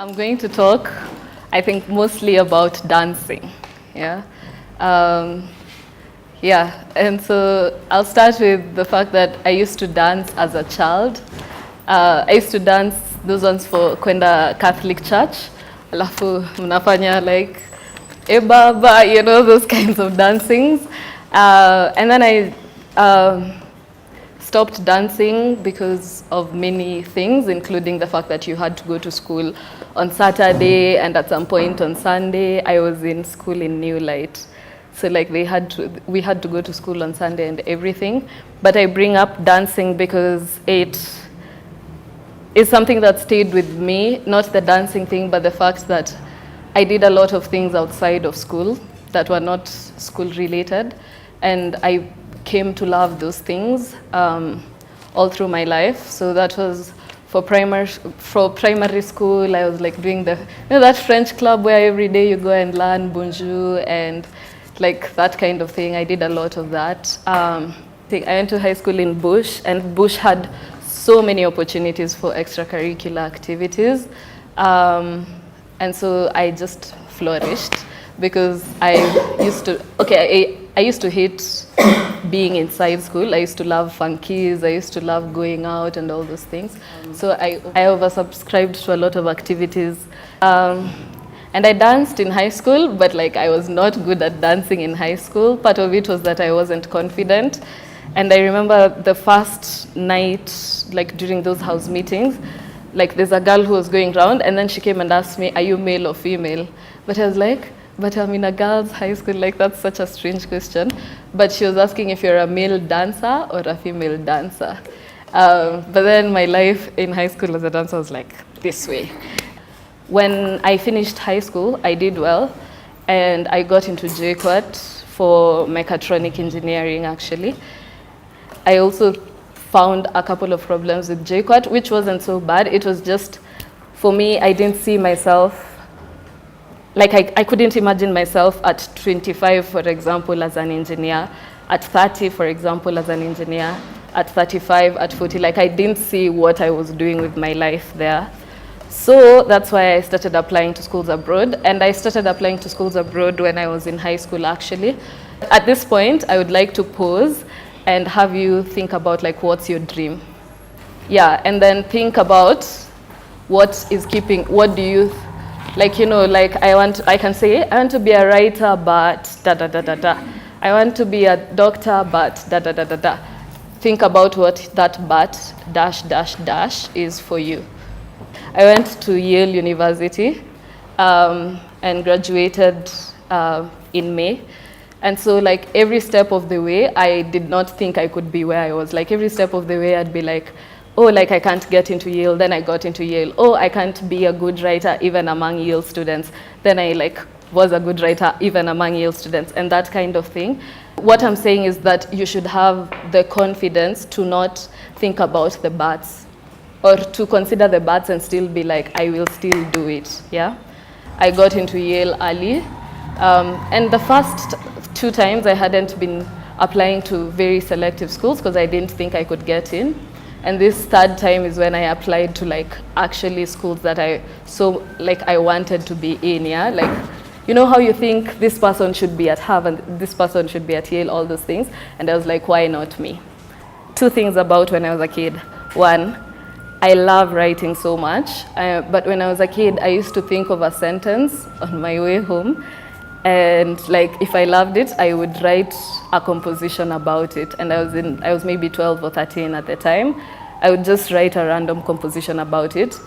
I'm going to talk, I think, mostly about dancing. Yeah. Um, yeah, and so I'll start with the fact that I used to dance as a child. I used to dance those ones for kwenda Catholic church. Alafu mnafanya like ebaba, those kinds of dancings. And then I stopped dancing because of many things, including the fact that you had to go to school on Saturday, and at some point on Sunday, I was in school in New Light. So like we had to go to school on Sunday and everything. But I bring up dancing because it is something that stayed with me, not the dancing thing, but the fact that I did a lot of things outside of school that were not school related. And I came to love those things all through my life. So that was for primary school. I was like doing that French club where every day you go and learn bonjour and like that kind of thing. I did a lot of that. I went to high school in Bush, and Bush had so many opportunities for extracurricular activities. And so I just flourished because I used to hate being inside school. I used to love funkies, I used to love going out and all those things. So I oversubscribed to a lot of activities. And I danced in high school, but like I was not good at dancing in high school. Part of it was that I wasn't confident. And I remember the first night, like during those house meetings, like there's a girl who was going around, and then she came and asked me, are you male or female? But I was like, but I'm in a girls' high school, like that's such a strange question. But she was asking if you're a male dancer or a female dancer. But then my life in high school as a dancer was like this way. When I finished high school, I did well, and I got into Yale Graduate for mechatronic engineering, actually. I also found a couple of problems with Yale Graduate, which wasn't so bad. It was just, for me, I didn't see myself, like I couldn't imagine myself at 25, for example, as an engineer, at 30, for example, as an engineer, at 35, at 40, like I didn't see what I was doing with my life there. So that's why I started applying to schools abroad, and I started applying to schools abroad when I was in high school, actually. At this point, I would like to pause and have you think about like what's your dream? Yeah, and then think about what do you, like, like I can say, I want to be a writer, but da da da da da. I want to be a doctor, but da da da da da. Think about what that but dash dash dash is for you. I went to Yale University and graduated in May. And so like every step of the way, I did not think I could be where I was. Like every step of the way, I'd be like, oh, like I can't get into Yale. Then I got into Yale. Oh, I can't be a good writer even among Yale students. Then I like was a good writer even among Yale students, and that kind of thing. What I'm saying is that you should have the confidence to not think about the buts, or to consider the buts and still be like, I will still do it, yeah? I got into Yale early, and the first 2 times I hadn't been applying to very selective schools because I didn't think I could get in. And this 3rd time is when I applied to like actually schools that I wanted to be in, yeah? Like, you know how you think this person should be at Harvard, this person should be at Yale, all those things? And I was like, why not me? 2 things about when I was a kid. 1, I love writing so much, but when I was a kid, I used to think of a sentence on my way home, and like if I loved it, I would write a composition about it. And I was maybe 12 or 13 at the time. I would just write a random composition about it,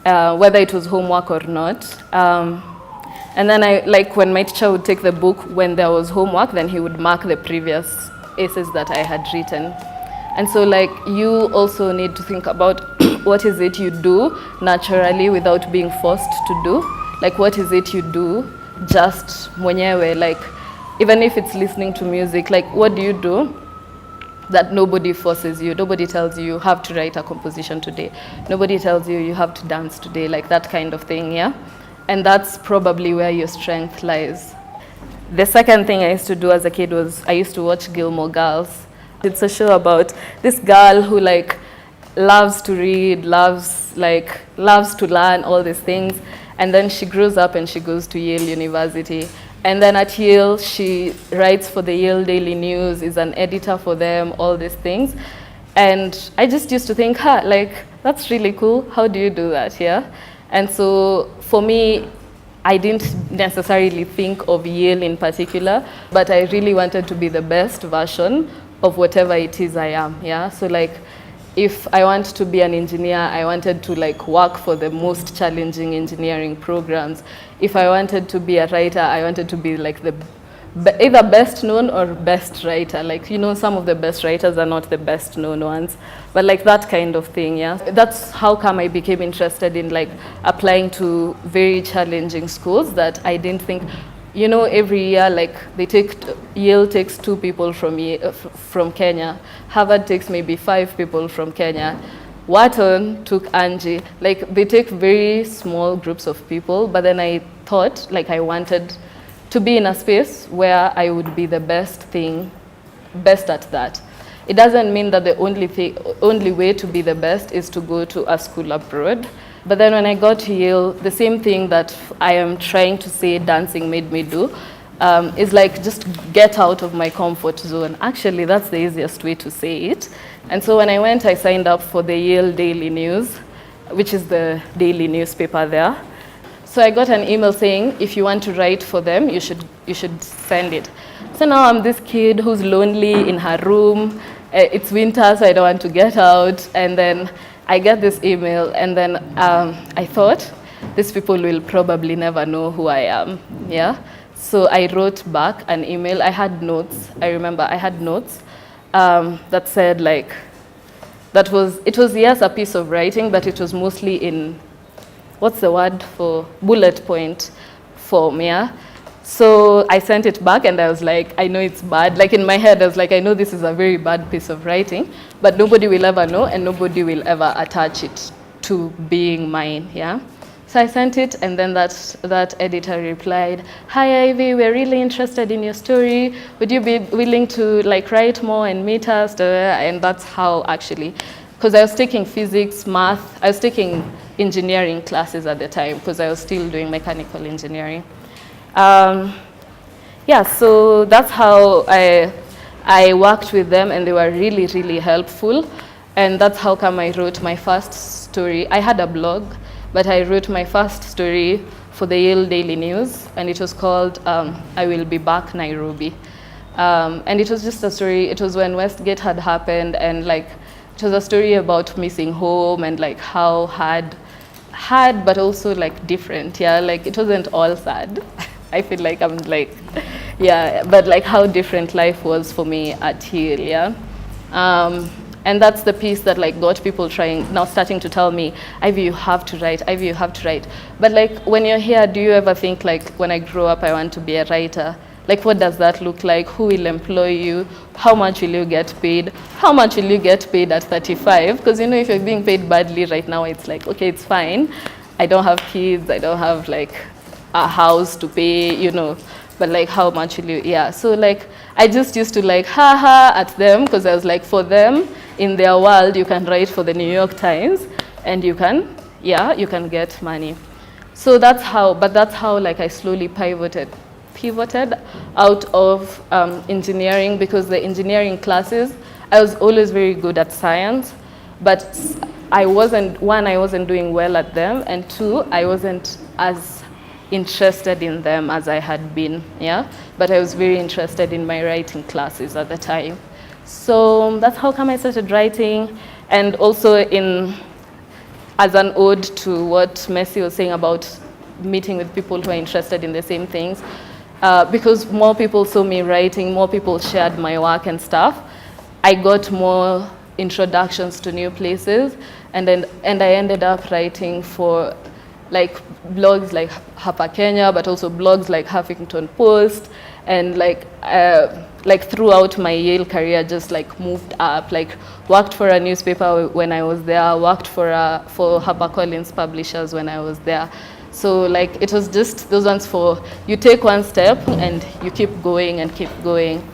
whether it was homework or not. And then when my teacher would take the book when there was homework, then he would mark the previous essays that I had written. And so like you also need to think about what is it you do naturally without being forced to do. Like what is it you do just mwenyewe, like even if it's listening to music, like what do you do that nobody forces you? Nobody tells you you have to write a composition today. Nobody tells you you have to dance today, like that kind of thing, yeah? And that's probably where your strength lies. The second thing I used to do as a kid was I used to watch Gilmore Girls. It's a show about this girl who like loves to read, loves to learn all these things. And then she grows up and she goes to Yale University. And then at Yale, she writes for the Yale Daily News, is an editor for them, all these things. And I just used to think, like, that's really cool. How do you do that, yeah? And so for me, I didn't necessarily think of Yale in particular, but I really wanted to be the best version of whatever it is I am, yeah? So like, if I want to be an engineer, I wanted to like work for the most challenging engineering programs. If I wanted to be a writer, I wanted to be like the either best known or best writer. Like, you know, some of the best writers are not the best known ones, but like that kind of thing, yeah. That's how come I became interested in like applying to very challenging schools that I didn't think, you know, every year, like Yale takes 2 people from Kenya, Harvard takes maybe 5 people from Kenya, Wharton took Angie. Like, they take very small groups of people, but then I thought, like, I wanted to be in a space where I would be the best at that. It doesn't mean that the only way to be the best is to go to a school abroad. But then when I got to Yale, the same thing that I am trying to say dancing made me do is like just get out of my comfort zone. Actually, that's the easiest way to say it. And so when I went, I signed up for the Yale Daily News, which is the daily newspaper there. So I got an email saying, if you want to write for them, you should send it. So now I'm this kid who's lonely in her room. It's winter, so I don't want to get out. And then I get this email, and then I thought, these people will probably never know who I am, yeah? So I wrote back an email. I had notes. I remember I had notes that said, like, it was, yes, a piece of writing, but it was mostly in, what's the word for bullet point form, yeah? So I sent it back, and I was like, I know it's bad. Like, in my head, I was like, I know this is a very bad piece of writing, but nobody will ever know, and nobody will ever attach it to being mine, yeah? So I sent it, and then that editor replied, hi, Ivy, we're really interested in your story. Would you be willing to like write more and meet us? And that's how actually, because I was taking physics, math, I was taking engineering classes at the time, because I was still doing mechanical engineering. Yeah, so that's how I worked with them, and they were really, really helpful. And that's how come I wrote my first story. I had a blog, but I wrote my first story for the Yale Daily News, and it was called I Will Be Back, Nairobi. And it was just a story. It was when Westgate had happened, and like it was a story about missing home and like how hard, but also like different, yeah? Like it wasn't all sad. I feel like I'm like, yeah, but like how different life was for me at Yale, yeah? And that's the piece that like got people starting to tell me, Ivy, you have to write, Ivy, you have to write. But like when you're here, do you ever think like, when I grow up, I want to be a writer? Like, what does that look like? Who will employ you? How much will you get paid? How much will you get paid at 35? Because, you know, if you're being paid badly right now, it's like, okay, it's fine. I don't have kids. I don't have, like, a house to pay, you know. But, like, how much will you, yeah. So, like, I just used to, like, ha-ha at them, because I was like, for them, in their world, you can write for the New York Times, and you can, yeah, you can get money. So that's how, like, I slowly pivoted out of engineering, because the engineering classes, I was always very good at science, but I wasn't doing well at them, and 2, I wasn't as interested in them as I had been, yeah? But I was very interested in my writing classes at the time. So that's how come I started writing, and also as an ode to what Messi was saying about meeting with people who are interested in the same things, because more people saw me writing, more people shared my work and stuff, I got more introductions to new places, and I ended up writing for like blogs like Hapa Kenya, but also blogs like Huffington Post, and like throughout my Yale career, just like moved up, like worked for a newspaper when I was there, worked for HarperCollins publishers when I was there. So like it was just those ones for, you take one step and you keep going and keep going.